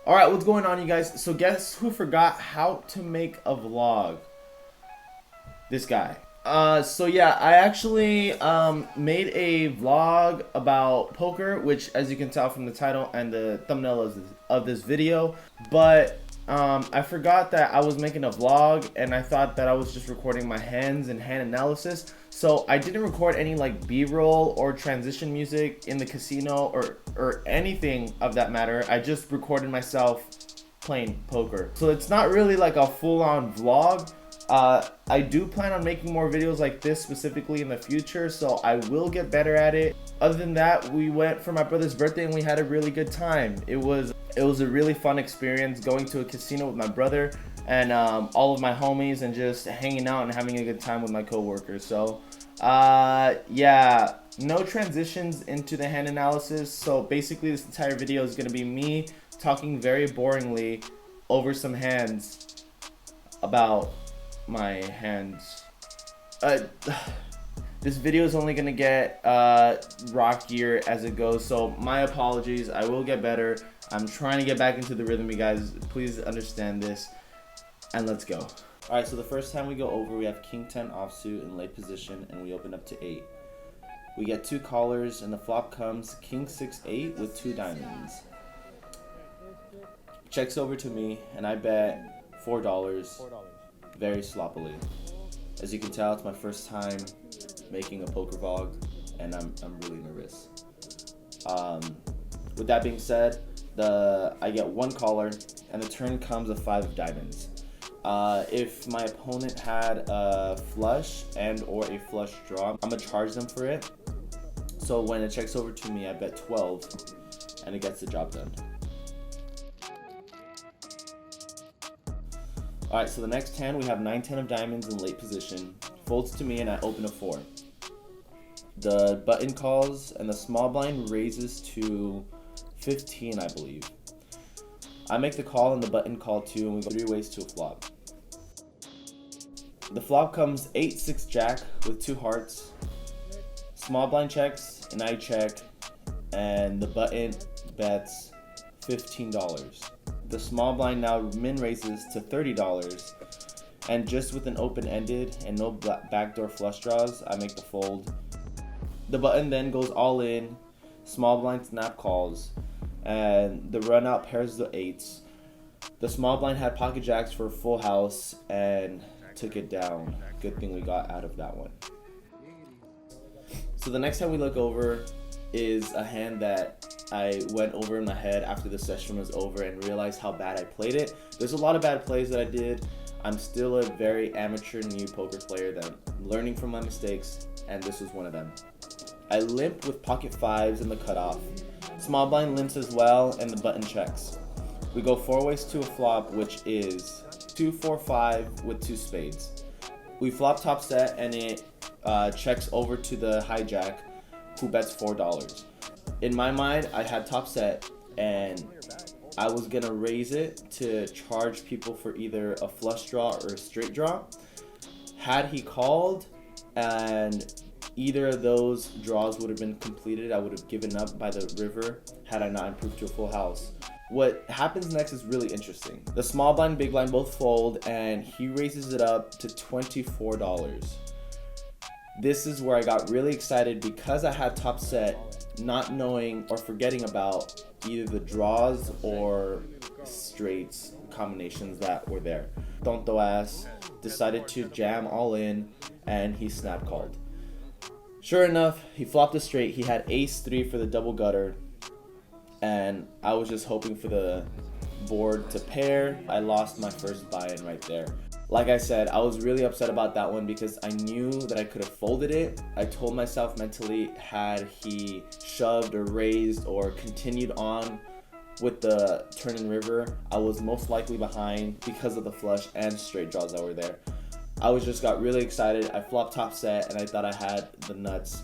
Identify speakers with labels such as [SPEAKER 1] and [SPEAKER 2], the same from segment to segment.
[SPEAKER 1] Alright, what's going on, you guys? So guess who forgot how to make a vlog? This guy. So yeah, I actually made a vlog about poker, which as you can tell from the title and the thumbnail of this video, but I forgot that I was making a vlog and I thought that I was just recording my hands and hand analysis. So I didn't record any like B-roll or transition music in the casino or anything of that matter. I just recorded myself playing poker. So it's not really like a full-on vlog. I do plan on making more videos like this specifically in the future, so I will get better at it. Other than that, we went for my brother's birthday and we had a really good time. It was a really fun experience going to a casino with my brother and all of my homies and just hanging out and having a good time with my coworkers. So yeah, no transitions into the hand analysis. So basically this entire video is going to be me talking very boringly over some hands about my hands. This video is only gonna get rockier as it goes, so my apologies. I will get better. I'm trying to get back into the rhythm, you guys. Please understand this, and let's go. All right, so the first time we go over, we have King 10 offsuit in late position, and we open up to 8. We get 2 callers, and the flop comes King 6-8 with 2 diamonds. Checks over to me, and I bet $4. Very sloppily. As you can tell, it's my first time making a poker vlog, and I'm really nervous. With that being said, I get 1 caller, and the turn comes a 5 of diamonds. If my opponent had a flush and or a flush draw, I'm gonna charge them for it. So when it checks over to me, I bet 12, and it gets the job done. Alright, so the next hand we have 9-10 of diamonds in late position. Folds to me and I open a 4. The button calls and the small blind raises to 15, I believe. I make the call and the button call too, and we go 3 ways to a flop. The flop comes 8-6 jack with 2 hearts. Small blind checks and I check, and the button bets $15. The small blind now min raises to $30, and just with an open-ended and no backdoor flush draws, I make the fold. The button then goes all in, small blind snap calls, and the run out pairs the 8s. The small blind had pocket jacks for a full house and took it down. Good thing we got out of that one. So the next time we look over is a hand that I went over in my head after the session was over and realized how bad I played it. There's a lot of bad plays that I did. I'm still a very amateur new poker player that I'm learning from my mistakes, and this was one of them. I limped with pocket 5s in the cutoff. Small blind limps as well, and the button checks. We go 4 ways to a flop, which is 2-4-5 with 2 spades. We flop top set, and it checks over to the hijack, who bets $4. In my mind, I had top set, and I was gonna raise it to charge people for either a flush draw or a straight draw. Had he called and either of those draws would have been completed, I would have given up by the river had I not improved to a full house. What happens next is really interesting. The small blind, big blind both fold, and he raises it up to $24. This is where I got really excited because I had top set, not knowing or forgetting about either the draws or straights combinations that were there. Tonto ass decided to jam all in, and he snap called. Sure enough, he flopped a straight. He had ace-3 for the double gutter, and I was just hoping for the board to pair. I lost my first buy-in right there. Like I said, I was really upset about that one because I knew that I could have folded it. I told myself mentally, had he shoved or raised or continued on with the turn and river, I was most likely behind because of the flush and straight draws that were there. I just got really excited. I flopped top set and I thought I had the nuts,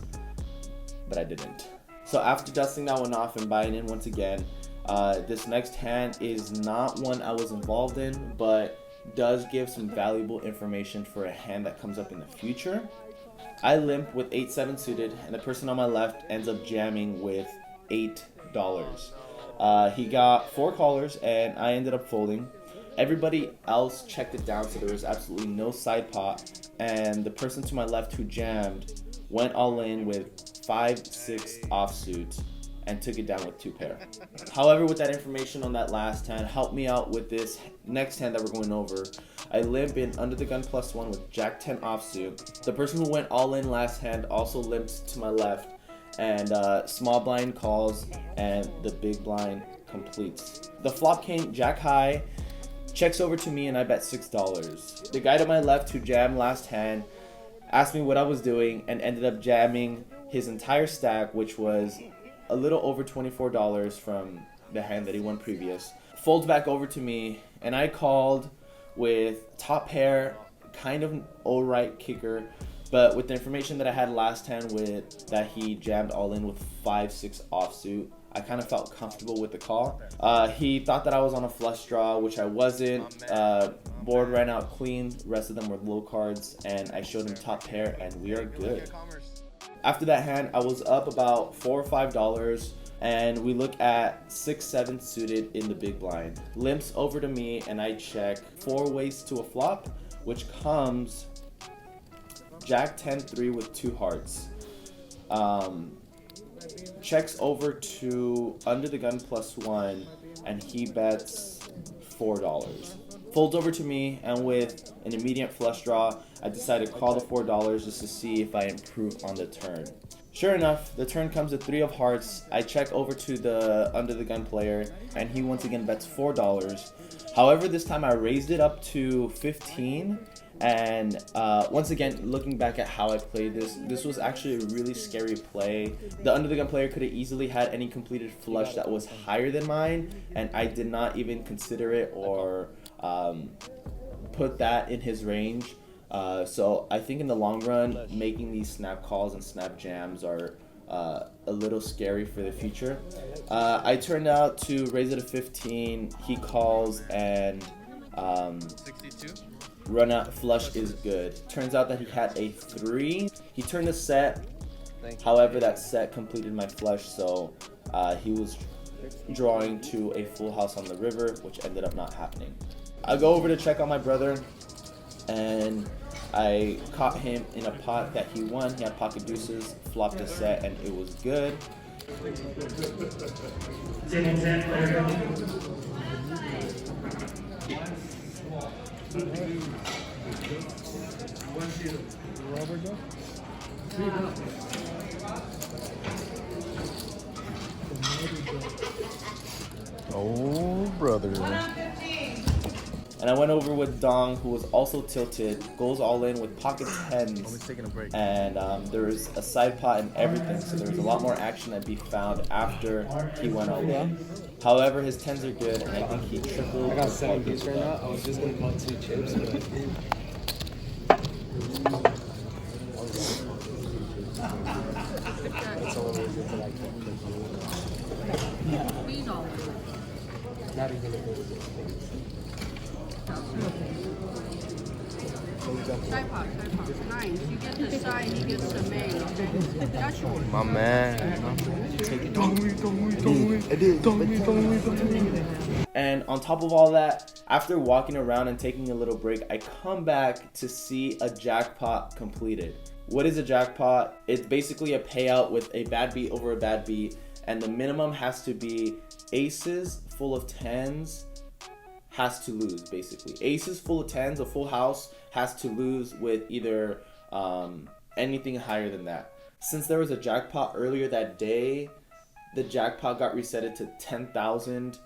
[SPEAKER 1] but I didn't. So after dusting that one off and buying in once again, this next hand is not one I was involved in, but does give some valuable information for a hand that comes up in the future. I limp with 8-7 suited, and the person on my left ends up jamming with $8. He got 4 callers, and I ended up folding. Everybody else checked it down, so there was absolutely no side pot. And the person to my left who jammed went all in with 5-6 offsuit and took it down with 2 pair. However, with that information on that last hand, helped me out with this next hand that we're going over. I limp in under the gun +1 with Jack 10 offsuit. The person who went all in last hand also limps to my left, and small blind calls, and the big blind completes. The flop came Jack high, checks over to me, and I bet $6. The guy to my left who jammed last hand asked me what I was doing and ended up jamming his entire stack, which was a little over $24 from the hand that he won previous. Folds back over to me, and I called with top pair, kind of an alright kicker, but with the information that I had last hand with that he jammed all in with 5-6 offsuit, I kind of felt comfortable with the call. He thought that I was on a flush draw, which I wasn't. Board ran out clean, rest of them were low cards, and I showed him top pair, and we are good. After that hand, I was up about $4 or $5, and we look at 6-7 suited in the big blind. Limps over to me, and I check 4 ways to a flop, which comes Jack 10-3 with 2 hearts. Checks over to under the gun +1, and he bets $4. Folds over to me, and with an immediate flush draw, I decided to call the $4 just to see if I improve on the turn. Sure enough, the turn comes to 3 of hearts. I check over to the under the gun player, and he once again bets $4. However, this time I raised it up to 15. And once again, looking back at how I played this was actually a really scary play. The under the gun player could have easily had any completed flush that was higher than mine, and I did not even consider it or put that in his range. So I think in the long run, making these snap calls and snap jams are a little scary for the future. I turned out to raise it to 15. He calls, and
[SPEAKER 2] 62.
[SPEAKER 1] Run out flush is good. Turns out that he had a 3. He turned a set. However, that set completed my flush, so he was drawing to a full house on the river, which ended up not happening. I go over to check on my brother, and I caught him in a pot that he won. He had pocket deuces, flopped a set, and it was good.
[SPEAKER 2] Oh, brother.
[SPEAKER 1] And I went over with Dong, who was also tilted, goes all in with pocket tens, and there was a side pot and everything, so there was a lot more action that be found after he went all in. However, his tens are good, and I think he tripled.
[SPEAKER 3] I got 7 piece right now. I was just gonna call 2 chips, but I didn't. That's all it is. It's like not even a good thing.
[SPEAKER 4] Jackpot. 9. You get the side, he gets the main, okay? That's yours.
[SPEAKER 2] My man.
[SPEAKER 1] And on top of all that, after walking around and taking a little break, I come back to see a jackpot completed. What is a jackpot? It's basically a payout with a bad beat over a bad beat, and the minimum has to be aces full of tens has to lose, basically. Aces full of tens, a full house, has to lose with either anything higher than that. Since there was a jackpot earlier that day, the jackpot got resetted to 10,000.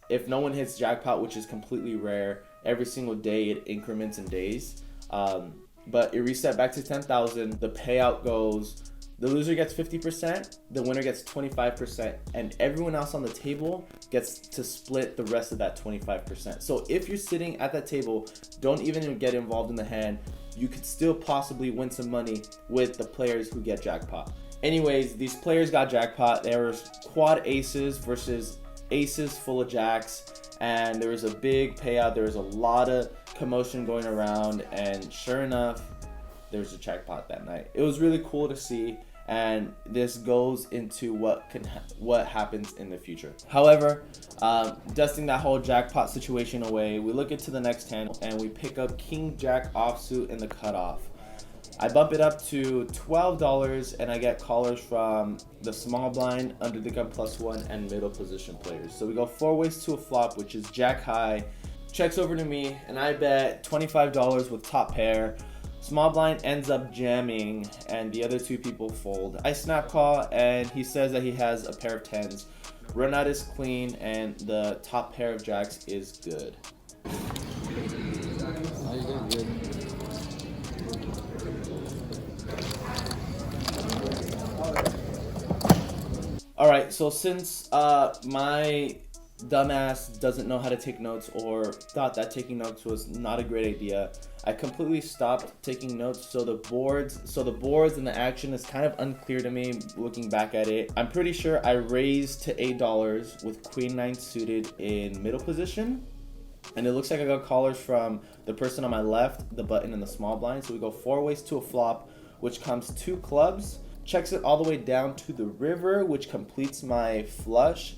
[SPEAKER 1] If no one hits jackpot, which is completely rare, every single day it increments in days. But it reset back to 10,000. The payout goes, the loser gets 50%, the winner gets 25%, and everyone else on the table gets to split the rest of that 25%. So if you're sitting at that table, don't even get involved in the hand. You could still possibly win some money with the players who get jackpot. Anyways, these players got jackpot. There was quad aces versus aces full of jacks, and there was a big payout. There was a lot of commotion going around, and sure enough, there was a jackpot that night. It was really cool to see, and this goes into what happens in the future. However, dusting that whole jackpot situation away, we look into the next hand and we pick up King Jack offsuit in the cutoff. I bump it up to $12 and I get callers from the small blind, under the gun +1, and middle position players. So we go 4 ways to a flop, which is jack high. Checks over to me and I bet $25 with top pair. Small blind ends up jamming and the other 2 people fold. I snap call and he says that he has a pair of 10s. Run out is clean and the top pair of jacks is good. Alright, so since my dumbass doesn't know how to take notes, or thought that taking notes was not a great idea, I completely stopped taking notes. So the boards and the action is kind of unclear to me looking back at it. I'm pretty sure I raised to $8 with queen 9 suited in middle position, and it looks like I got callers from the person on my left, the button, and the small blind. So we go 4 ways to a flop, which comes 2 clubs. Checks it all the way down to the river, which completes my flush.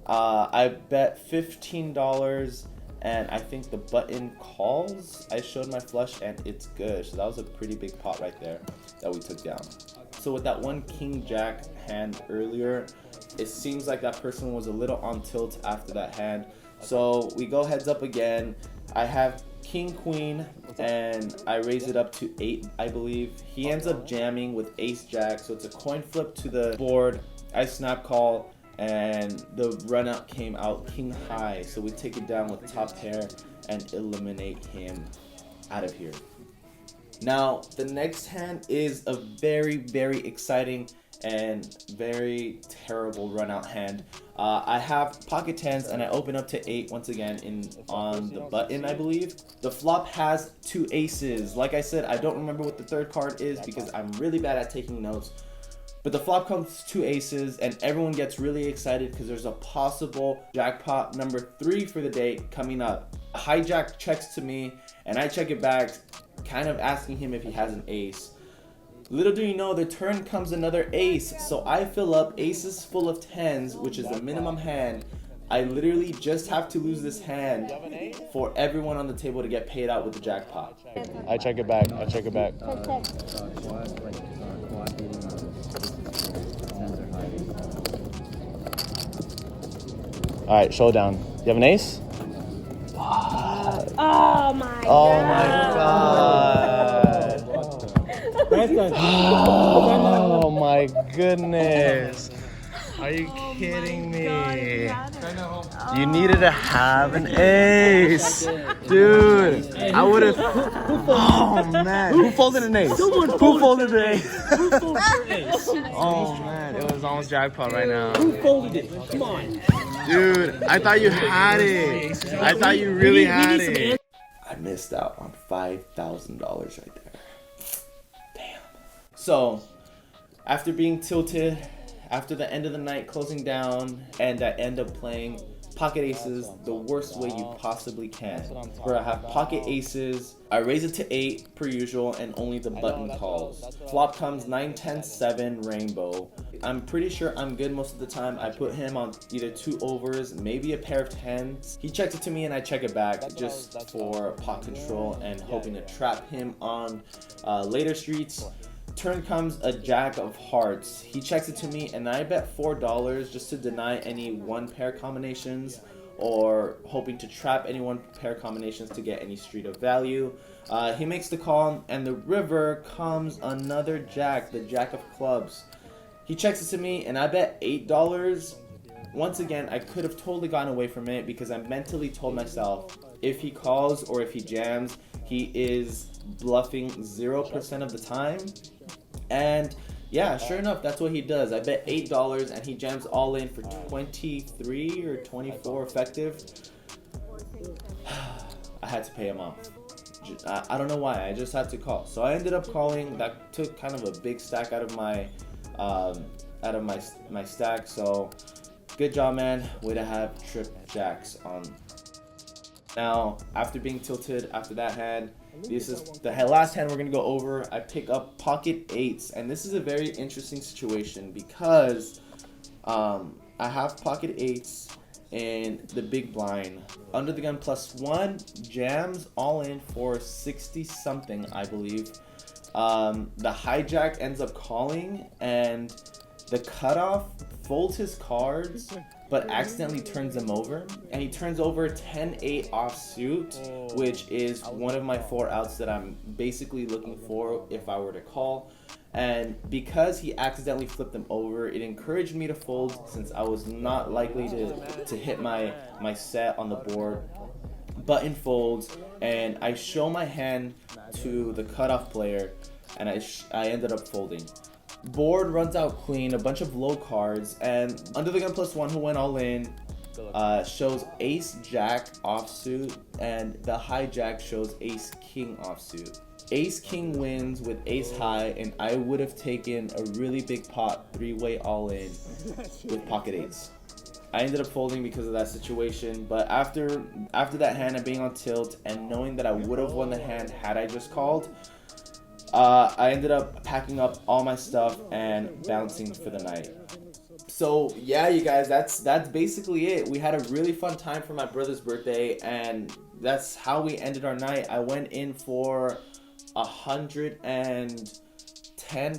[SPEAKER 1] I bet $15 and I think the button calls. I showed my flush and it's good. So that was a pretty big pot right there that we took down. So with that one King Jack hand earlier, it seems like that person was a little on tilt after that hand. So we go heads up again. I have King Queen and I raise it up to 8, I believe. He ends up jamming with Ace Jack, so it's a coin flip to the board. I snap call and the run out came out King High, so we take it down with top pair and eliminate him out of here. Now the next hand is a very, very exciting and very terrible run out hand. I have pocket 10s and I open up to 8 once again on the button, I believe. The flop has 2 aces. Like I said, I don't remember what the third card is because I'm really bad at taking notes. But the flop comes 2 aces and everyone gets really excited because there's a possible jackpot number 3 for the day coming up. Hijack checks to me and I check it back, kind of asking him if he has an ace. Little do you know, the turn comes another ace, so I fill up aces full of 10s, which is the minimum hand. I literally just have to lose this hand for everyone on the table to get paid out with the jackpot.
[SPEAKER 2] I check it back. I check it back. All right, showdown. You have an ace?
[SPEAKER 5] Oh my god.
[SPEAKER 2] Oh my god. Oh my goodness. Are you kidding me? You needed to have an ace. Dude, I would have. Oh man. Who folded an ace? Who folded an ace? Oh man, it was almost jackpot right now.
[SPEAKER 3] Who folded it? Come on.
[SPEAKER 2] Dude, I thought you had it. I thought you really had it.
[SPEAKER 1] I missed out on $5,000 right there. Damn. So, after being tilted, after the end of the night closing down, and I end up playing pocket aces the worst way you possibly can. Where I have pocket aces, I raise it to 8 per usual, and only the button calls. Flop comes 9, 10, 7 rainbow. I'm pretty sure I'm good most of the time. I put him on either 2 overs, maybe a pair of 10s. He checks it to me and I check it back just for pot control and hoping to trap him on later streets. Turn comes a jack of hearts. He checks it to me and I bet $4 just to deny any 1 pair combinations, or hoping to trap any 1 pair combinations to get any street of value. He makes the call and the river comes another jack, the jack of clubs. He checks it to me and I bet $8. Once again, I could have totally gotten away from it because I mentally told myself if he calls or if he jams, he is bluffing 0% of the time. And yeah, sure enough, that's what he does. I bet $8 and he jams all in for 23 or 24 effective. I had to pay him off. I don't know why, I just had to call. So I ended up calling. That took kind of a big stack out of my my stack. So good job, man. Way to have trip jacks on Now, after being tilted after that hand, this is the last hand we're gonna go over. I pick up pocket eights, and this is a very interesting situation because I have pocket eights in the big blind. Under the gun +1 jams all in for 60 something, I believe. The hijack ends up calling, and the cutoff folds his cards but accidentally turns them over, and he turns over 10-8 offsuit, which is one of my 4 outs that I'm basically looking for if I were to call. And because he accidentally flipped them over, it encouraged me to fold since I was not likely to hit my set on the board. Button folds, and I show my hand to the cutoff player, and I ended up folding. Board runs out queen, a bunch of low cards, and under the gun +1 who went all in shows ace jack offsuit, and the hijack shows ace king offsuit. Ace king wins with ace high, and I would have taken a really big pot 3-way all in with pocket eights. I ended up folding because of that situation, but after that hand and being on tilt and knowing that I would have won the hand had I just called, I ended up packing up all my stuff and bouncing for the night. So yeah, you guys, that's basically it. We had a really fun time for my brother's birthday, and that's how we ended our night. I went in for $110,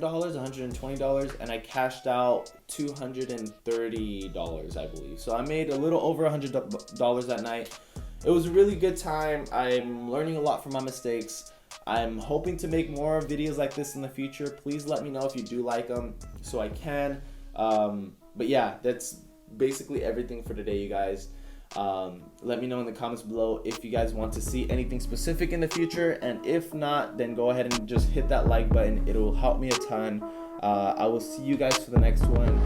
[SPEAKER 1] $120, and I cashed out $230, I believe. So I made a little over $100 that night. It was a really good time. I'm learning a lot from my mistakes. I'm hoping to make more videos like this in the future. Please let me know if you do like them so I can. But yeah, that's basically everything for today, you guys. Let me know in the comments below if you guys want to see anything specific in the future, and if not, then go ahead and just hit that like button. It will help me a ton. I will see you guys for the next one.